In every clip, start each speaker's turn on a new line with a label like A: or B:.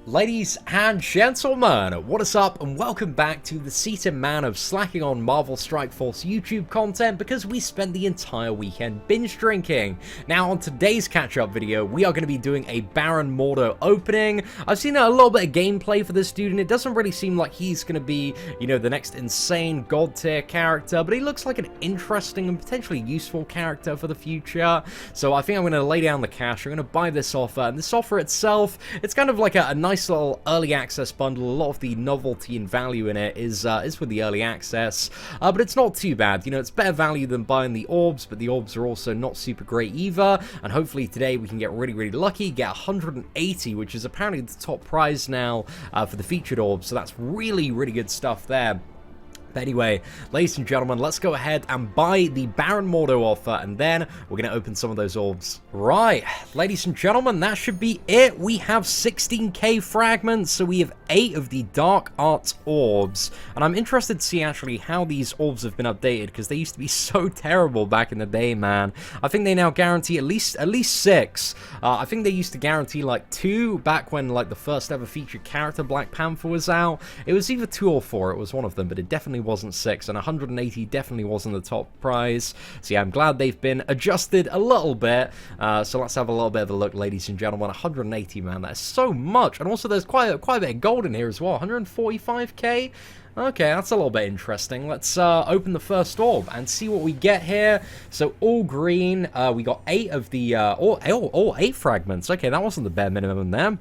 A: Ladies and gentlemen, what is up and welcome back to the Seatin man of slacking on Marvel Strike Force YouTube content because we spent the entire weekend binge drinking. Now on today's catch-up video, we are going to be doing a Baron Mordo opening. I've seen a little bit of gameplay for this dude and it doesn't really seem like he's going to be, you know, the next insane god tier character, but he looks like an interesting and potentially useful character for the future. So I think I'm going to lay down the cash, I'm going to buy this offer, and this offer itself, it's kind of like a nice little early access bundle. A lot of the novelty and value in it is with the early access, but it's not too bad. You know, it's better value than buying the orbs, but the orbs are also not super great either, and hopefully today we can get really lucky, get 180, which is apparently the top prize now for the featured orbs, so that's really good stuff there. But anyway, ladies and gentlemen, let's go ahead and buy the Baron Mordo offer, and then we're going to open some of those orbs. Right, ladies and gentlemen, that should be it. We have 16k fragments, so we have 8 of the Dark Arts orbs. And I'm interested to see actually how these orbs have been updated, because they used to be so terrible back in the day, man. I think they now guarantee at least 6. I think they used to guarantee like 2 back when like the first ever featured character Black Panther was out. It was either 2 or 4, it was one of them, but it definitely wasn't 6, and 180 definitely wasn't the top prize. So yeah, I'm glad they've been adjusted a little bit. So let's have a little bit of a look, ladies and gentlemen. 180, man, that's so much. And also there's quite a bit of gold in here as well. 145k. Okay, that's a little bit interesting. Let's open the first orb and see what we get here. So all green. We got 8 of the all 8 fragments. Okay, that wasn't the bare minimum there.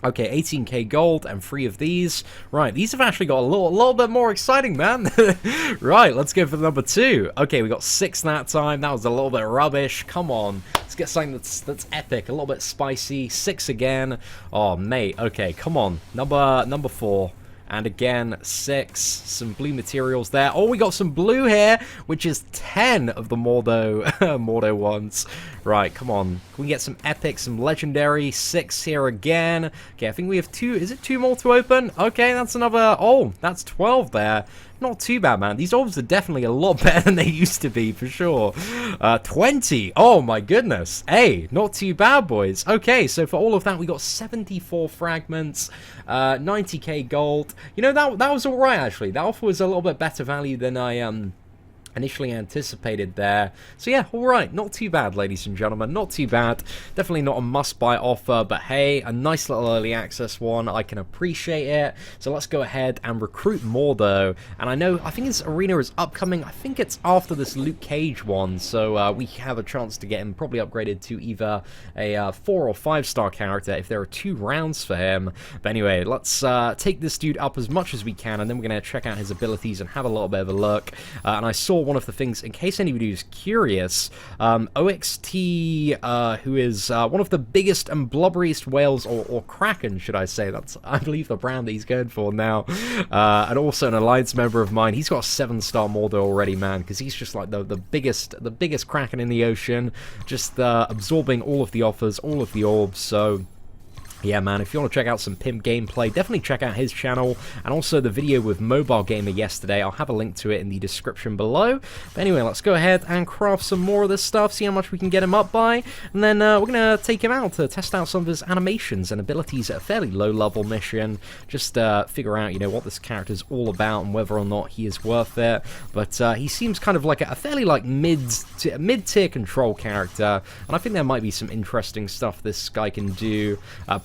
A: Okay, 18k gold and 3 of these. Right, these have actually got a little bit more exciting, man. Right, let's go for number 2. Okay, we got 6 that time. That was a little bit rubbish. Come on, let's get something that's epic, a little bit spicy. 6 again. Oh, mate. Okay, come on. Number 4. And again, 6, some blue materials there. Oh, we got some blue here, which is 10 of the Mordo ones. Right, come on. Can we get some epic, some legendary? 6 here again. Okay, I think we have 2. Is it 2 more to open? Okay, that's another. Oh, that's 12 there. Not too bad, man. These orbs are definitely a lot better than they used to be, for sure. 20. Oh, my goodness. Hey, not too bad, boys. Okay, so for all of that, we got 74 fragments, 90k gold. You know, that was all right, actually. That offer was a little bit better value than I initially anticipated there. So yeah, alright, not too bad, ladies and gentlemen, not too bad. Definitely not a must-buy offer, but hey, a nice little early access one. I can appreciate it. So let's go ahead and recruit Mordo. And I think his arena is upcoming. I think it's after this Luke Cage one, so we have a chance to get him probably upgraded to either a 4 or 5-star character if there are 2 rounds for him. But anyway, let's take this dude up as much as we can, and then we're going to check out his abilities and have a little bit of a look. And I saw one of the things, in case anybody who's curious, OXT, who is one of the biggest and blubberiest whales, or Kraken, should I say, that's, I believe, the brand that he's going for now, and also an Alliance member of mine. He's got a 7-star Mordo already, man, because he's just like the biggest Kraken in the ocean, just absorbing all of the offers, all of the orbs. So yeah, man, if you want to check out some pimp gameplay, definitely check out his channel, and also the video with Mobile Gamer yesterday. I'll have a link to it in the description below. But anyway, let's go ahead and craft some more of this stuff, see how much we can get him up by, and then we're going to take him out to test out some of his animations and abilities at a fairly low-level mission, just figure out, you know, what this character's all about and whether or not he is worth it. But he seems kind of like a fairly like mid-tier control character, and I think there might be some interesting stuff this guy can do,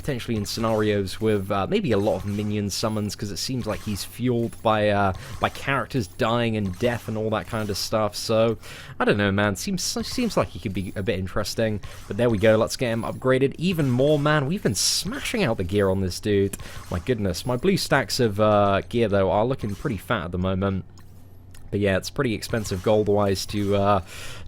A: potentially in scenarios with maybe a lot of minion summons, because it seems like he's fueled by characters dying and death and all that kind of stuff. So I don't know, man, seems like he could be a bit interesting. But there we go, let's get him upgraded even more, man. We've been smashing out the gear on this dude. My goodness, my blue stacks of gear though are looking pretty fat at the moment. But yeah, it's pretty expensive gold-wise to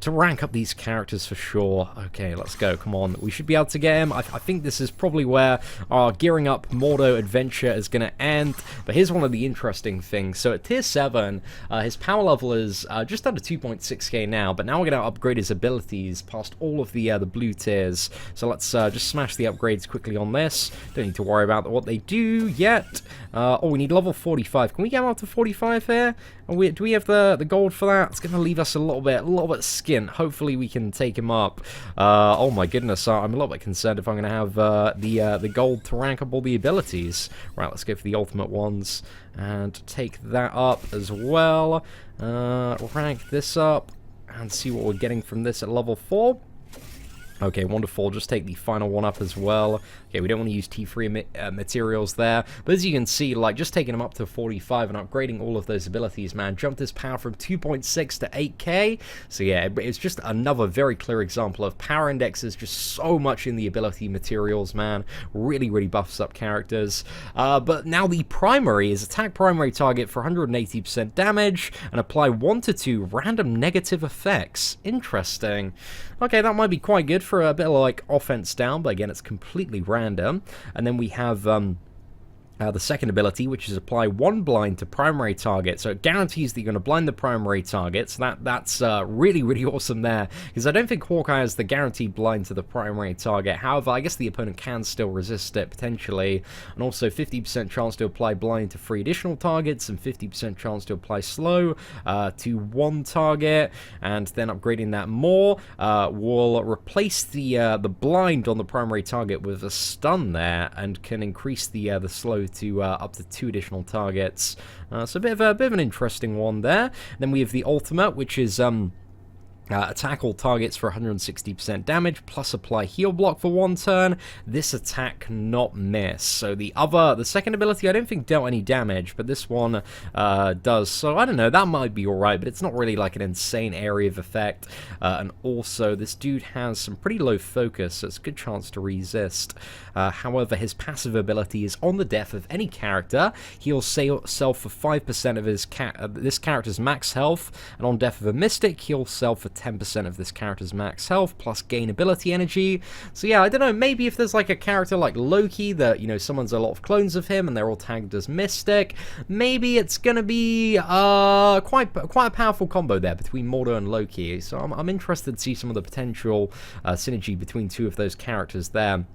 A: rank up these characters for sure. Okay, let's go. Come on. We should be able to get him. I think this is probably where our gearing up Mordo adventure is going to end. But here's one of the interesting things. So at tier 7, his power level is just under 2.6k now. But now we're going to upgrade his abilities past all of the blue tiers. So let's just smash the upgrades quickly on this. Don't need to worry about what they do yet. Oh, we need level 45. Can we get him up to 45 here? Do we have the gold for that. It's going to leave us a little bit skint. Hopefully we can take him up. Oh my goodness, I'm a little bit concerned if I'm going to have the gold to rank up all the abilities. Right, let's go for the ultimate ones and take that up as well. Rank this up and see what we're getting from this at level 4. Okay, wonderful. Just take the final one up as well. Okay, we don't want to use T3 materials there. But as you can see, like, just taking them up to 45 and upgrading all of those abilities, man, jumped his power from 2.6 to 8k. So yeah, it's just another very clear example of power indexes, just so much in the ability materials, man. Really, really buffs up characters. But now the primary is attack primary target for 180% damage and apply 1 to 2 random negative effects. Interesting. Okay, that might be quite good for a bit of like offense down, but again, it's completely random. And then we have the second ability, which is apply 1 blind to primary target. So it guarantees that you're going to blind the primary target. So that's really, really awesome there. Because I don't think Hawkeye has the guaranteed blind to the primary target. However, I guess the opponent can still resist it, potentially. And also 50% chance to apply blind to 3 additional targets, and 50% chance to apply slow to 1 target. And then upgrading that more will replace the blind on the primary target with a stun there, and can increase the slow to up to 2 additional targets. So a bit of an interesting one there. Then we have the ultimate, which is attack all targets for 160% damage, plus apply heal block for 1 turn. This attack cannot miss. So the second ability, I don't think dealt any damage, but this one does. So I don't know, that might be alright, but it's not really like an insane area of effect. And also, this dude has some pretty low focus, so it's a good chance to resist. However, his passive ability is on the death of any character. Heals self for 5% of this character's max health, and on death of a mystic, heals self for 10% of this character's max health, plus gain ability energy. So yeah, I don't know, maybe if there's like a character like Loki that, you know, summons a lot of clones of him and they're all tagged as Mystic, maybe it's gonna be quite a powerful combo there between Mordo and Loki. So I'm interested to see some of the potential synergy between 2 of those characters there.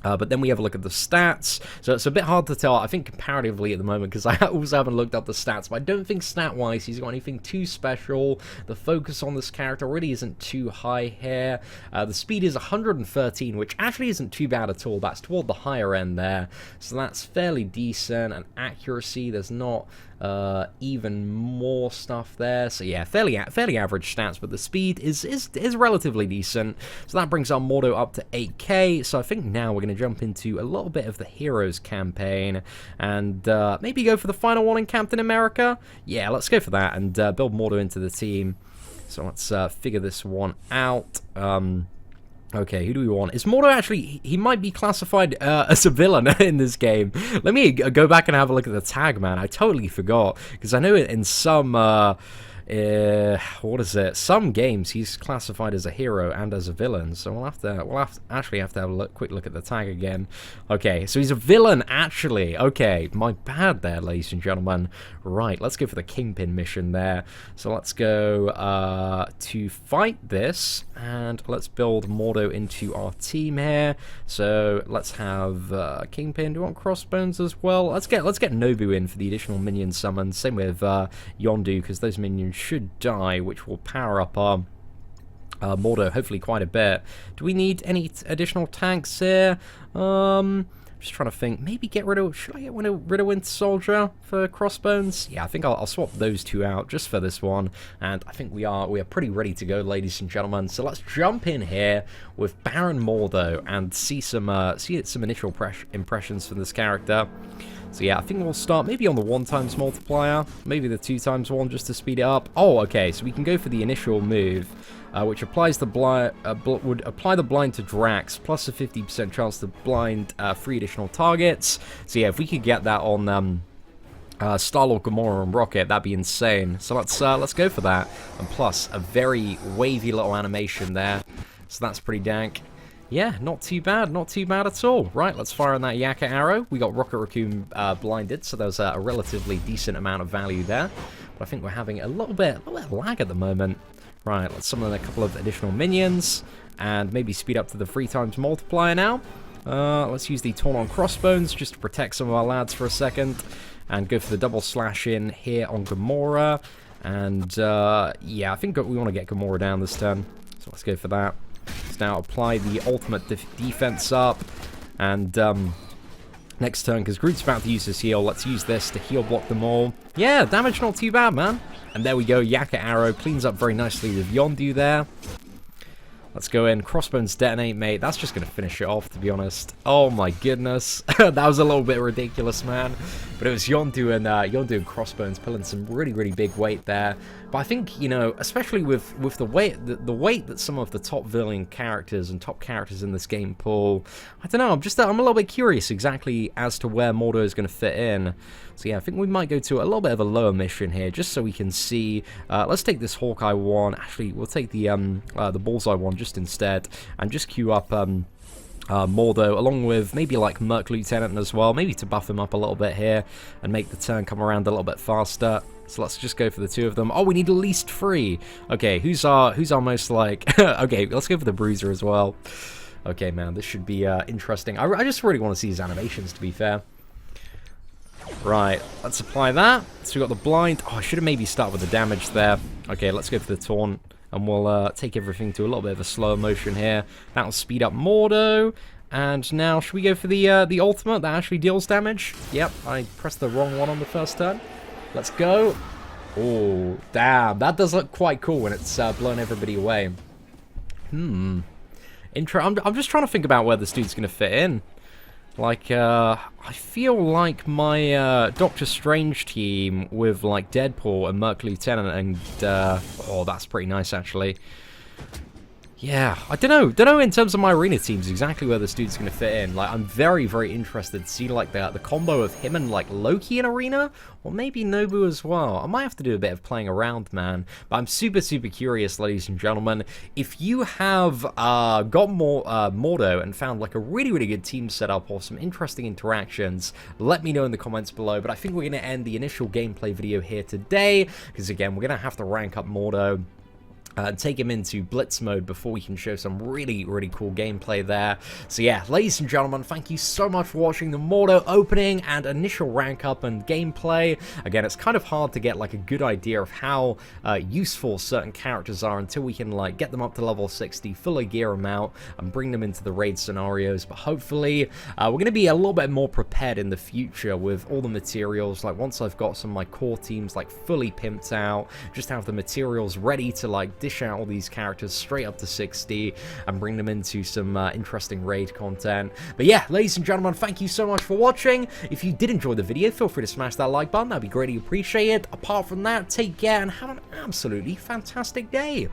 A: But then we have a look at the stats. So it's a bit hard to tell, I think, comparatively at the moment, because I also haven't looked up the stats, but I don't think stat-wise he's got anything too special. The focus on this character really isn't too high here. The speed is 113, which actually isn't too bad at all. That's toward the higher end there. So that's fairly decent. And accuracy, there's not even more stuff there. So yeah, fairly average stats, but the speed is relatively decent. So that brings our Mordo up to 8k. So I think now we're going to jump into a little bit of the Heroes campaign and maybe go for the final one in Captain America. Yeah, let's go for that and build Mordo into the team. So let's figure this one out. Okay, who do we want? Is Mordo actually... He might be classified as a villain in this game. Let me go back and have a look at the tag, man. I totally forgot. Because I know in some... what is it? Some games he's classified as a hero and as a villain. So we'll have to have a quick look at the tag again. Okay, so he's a villain actually. Okay, my bad there, ladies and gentlemen. Right, let's go for the Kingpin mission there. So let's go to fight this, and let's build Mordo into our team here. So let's have Kingpin. Do you want Crossbones as well? Let's get Nobu in for the additional minion summons. Same with Yondu, because those minions should die, which will power up our Mordo hopefully quite a bit. Do we need any additional tanks here? Just trying to think. Maybe get rid of... Should I get rid of Winter Soldier for Crossbones? Yeah, I think I'll swap those 2 out just for this one. And I think we are pretty ready to go, ladies and gentlemen. So let's jump in here with Baron Mordo and see some initial impressions from this character. So yeah, I think we'll start maybe on the 1x multiplier, maybe the 2x1 just to speed it up. Oh, okay, so we can go for the initial move, which applies the would apply the blind to Drax, plus a 50% chance to blind 3 additional targets. So yeah, if we could get that on Star-Lord, Gamora, and Rocket, that'd be insane. So let's go for that. And plus a very wavy little animation there, so that's pretty dank. Yeah, not too bad at all. Right, let's fire on that Yaka arrow. We got Rocket Raccoon blinded, so there's a relatively decent amount of value there. But I think we're having a little bit of lag at the moment. Right, let's summon a couple of additional minions, and maybe speed up to the 3x multiplier now. Let's use the Torn on Crossbones just to protect some of our lads for a second, and go for the double slash in here on Gamora. And, yeah, I think we want to get Gamora down this turn. So let's go for that. Let's now apply the ultimate defense up. And, next turn, because Groot's about to use his heal, let's use this to heal block them all. Yeah, damage not too bad, man. And there we go, Yakka Arrow cleans up very nicely with Yondu there. Let's go in. Crossbones detonate, mate. That's just going to finish it off, to be honest. Oh, my goodness. That was a little bit ridiculous, man. But it was Yondu and Crossbones pulling some really, really big weight there. But I think, you know, especially with the weight that some of the top villain characters and top characters in this game pull, I don't know. I'm a little bit curious exactly as to where Mordo is going to fit in. So yeah, I think we might go to a little bit of a lower mission here, just so we can see. Let's take this Hawkeye one. Actually, we'll take the Bullseye one just instead, and just queue up Mordo, along with maybe like Merc Lieutenant as well, maybe to buff him up a little bit here and make the turn come around a little bit faster. So let's just go for the two of them. Oh, we need at least 3. Okay, who's our most like? Okay, let's go for the Bruiser as well. Okay, man, this should be interesting. I just really want to see his animations, to be fair. Right, let's apply that. So we got the blind. Oh, I should have maybe started with the damage there. Okay, let's go for the taunt. And we'll take everything to a little bit of a slower motion here. That'll speed up Mordo. And now, should we go for the ultimate that actually deals damage? Yep, I pressed the wrong one on the first turn. Let's go. Oh, damn. That does look quite cool when it's blown everybody away. I'm just trying to think about where this dude's going to fit in. Like, I feel like my Doctor Strange team with, like, Deadpool and Merc Lieutenant and, oh, that's pretty nice, actually. Yeah, I don't know in terms of my arena teams exactly where this dude's going to fit in. Like, I'm very, very interested to see, like, the combo of him and, like, Loki in arena, or maybe Nobu as well. I might have to do a bit of playing around, man. But I'm super, super curious, ladies and gentlemen. If you have got Mordo and found, like, a really, really good team setup or some interesting interactions, let me know in the comments below. But I think we're going to end the initial gameplay video here today, because, again, we're going to have to rank up Mordo. Take him into Blitz mode before we can show some really, really cool gameplay there. So yeah, ladies and gentlemen, thank you so much for watching the Mordo opening and initial rank up and gameplay. Again, it's kind of hard to get like a good idea of how useful certain characters are until we can like get them up to level 60, fully gear them out, and bring them into the raid scenarios. But hopefully, we're going to be a little bit more prepared in the future with all the materials. Like once I've got some of my core teams like fully pimped out, just have the materials ready to like dish out all these characters straight up to 60 and bring them into some interesting raid content. But yeah, ladies and gentlemen, thank you so much for watching. If you did enjoy the video, feel free to smash that like button. That'd be greatly appreciated. Apart from that, take care and have an absolutely fantastic day.